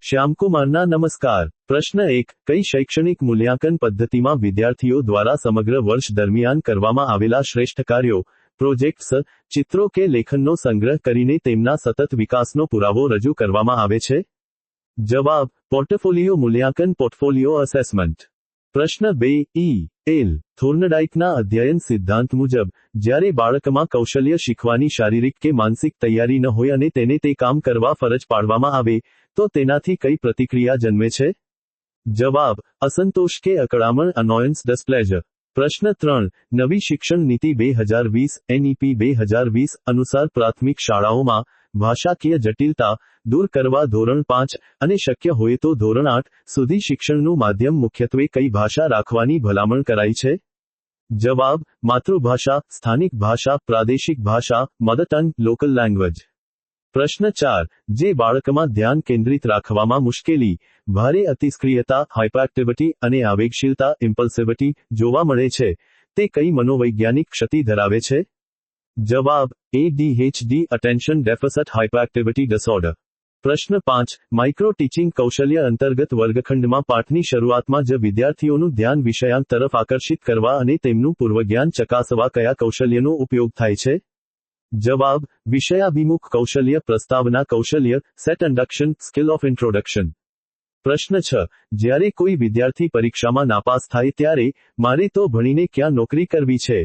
શ્યામકુમારના નમસ્કાર। પ્રશ્ન 1, કઈ શૈક્ષણિક મૂલ્યાંકન પદ્ધતિમાં વિદ્યાર્થીઓ દ્વારા સમગ્ર વર્ષ દરમિયાન કરવામાં આવેલા શ્રેષ્ઠ કાર્યો, પ્રોજેક્ટ્સ, ચિત્રો કે લેખનનો સંગ્રહ કરીને તેમના સતત વિકાસનો પુરાવો રજૂ કરવામાં આવે છે? જવાબ: પોર્ટફોલિયો મૂલ્યાંકન, પોર્ટફોલિયો અસેસમેન્ટ। પ્રશ્ન 2, એલ. થોર્નડાઇકના અધ્યયન સિદ્ધાંત મુજબ, જ્યારે બાળકમાં કૌશલ્ય શીખવાની શારીરિક કે માનસિક તૈયારી ન હોય અને તેને તે કામ કરવા ફરજ પાડવામાં આવે, તો તેનાથી કઈ પ્રતિક્રિયા જન્મે છે? જવાબ: અસંતોષ કે અકળામણ, અનોયન્સ, ડિસ્પ્લેઝર। પ્રશ્ન 3, નવી શિક્ષણ નીતિ 2020 NEP 2020 અનુસાર પ્રાથમિક શાળાઓમાં ભાષાકીય જટિલતા દૂર કરવા ધોરણ 5 અને શક્ય હોય તો ધોરણ 8 સુધી શિક્ષણનું માધ્યમ મુખ્યત્વે કઈ ભાષા રાખવાની ભલામણ કરાઈ છે? જવાબ: માતૃભાષા, સ્થાનિક ભાષા, પ્રાદેશિક ભાષા, મધર ટંગ, લોકલ લેંગ્વેજ। પ્રશ્ન 4, જે બાળકમાં ધ્યાન કેન્દ્રિત રાખવામાં મુશ્કેલી, ભારે અતિસ્ક્રિયતા, હાઇપરએક્ટિવિટી અને આવેગશીલતા, ઇમ્પલ્સિવિટી જોવા મળે છે, તે કઈ મનોવૈજ્ઞાનિક ક્ષતિ ધરાવે છે? જવાબ: ADHD અટેન્શન ડેફિસિટ હાઇપરએક્ટિવિટી ડિસઓર્ડર। પ્રશ્ન 5, માઇક્રો ટીચિંગ કૌશલ્ય અંતર્ગત વર્ગખંડમાં પાઠની શરૂઆતમાં જ વિદ્યાર્થીઓનું ધ્યાન વિષયાંક તરફ આકર્ષિત કરવા અને તેમનું પૂર્વજ્ઞાન ચકાસવા કયા કૌશલ્યનો ઉપયોગ થાય છે? જવાબ: વિષયાભિમુખ કૌશલ્ય, પ્રસ્તાવના કૌશલ્ય, set induction, skill of introduction. પ્રશ્ન 6, જ્યારે કોઈ વિદ્યાર્થી પરીક્ષામાં નાપાસ થાય ત્યારે મારે તો ભણીને ક્યાં નોકરી કરવી છે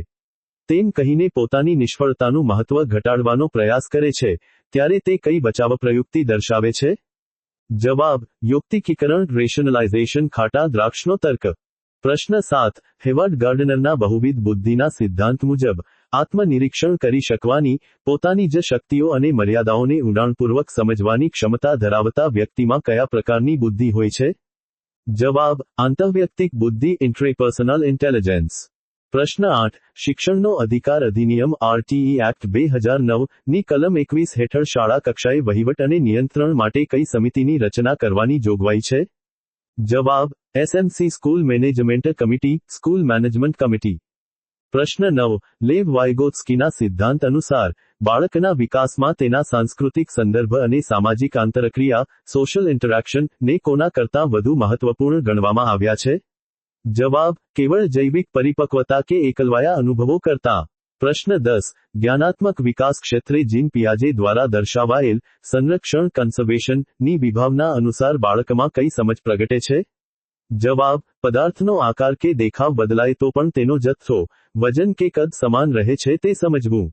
તેમ કહીને પોતાની નિષ્ફળતાનું મહત્વ ઘટાડવાનો પ્રયાસ કરે છે, ત્યારે તે કઈ બચાવ પ્રયુક્તિ દર્શાવે છે? જવાબ: યુક્તિકીકરણ, રેશનલાઇઝેશન, ખાટા દ્રાક્ષનો તર્ક। પ્રશ્ન 7, હેવાર્ડ ગાર્ડનરના બહુવિધ બુદ્ધિના સિદ્ધાંત મુજબ, આત્મનિરીક્ષણ કરી શકવાની, પોતાની જ શક્તિઓ અને મર્યાદાઓને ઊંડાણપૂર્વક સમજવાની ક્ષમતા ધરાવતા વ્યક્તિમાં કયા પ્રકારની બુદ્ધિ હોય છે? જવાબ: આંતરવૈયક્તિક બુદ્ધિ, ઇન્ટ્રાપર્સનલ ઇન્ટેલિજન્સ। પ્રશ્ન 8, શિક્ષણનો અધિકાર અધિનિયમ RTE એક્ટ 2009 ની કલમ 21 હેઠળ શાળા કક્ષાએ વહીવટ અને નિયંત્રણ માટે કઈ સમિતિની રચના કરવાની જોગવાઈ છે? જવાબ: SMC school management committee, school management committee. પ્રશ્ન 9, લેવ વાયગોત્સ્કીના સિદ્ધાંત અનુસાર, બાળકના વિકાસમાં તેના સાંસ્કૃતિક સંદર્ભ અને સામાજિક આંતરક્રિયા, સોશિયલ ઇન્ટરેક્શન ને કોના કરતાં વધુ મહત્વપૂર્ણ ગણવામાં આવ્યા છે? જવાબ: કેવળ જૈવિક પરિપક્વતા કે એકલવાયા અનુભવો કરતાં। પ્રશ્ન 10, જ્ઞાનાત્મક વિકાસ ક્ષેત્રે જીન પિયાજે દ્વારા દર્શાવાયેલ સંરક્ષણ કન્ઝર્વેશન ની વિભાવના અનુસાર બાળકમાં કઈ સમજ પ્રગટે છે? જવાબ: પદાર્થનો આકાર કે દેખાવ બદલાય તો પણ તેનો જથ્થો, વજન કે કદ સમાન રહે છે તે સમજવું।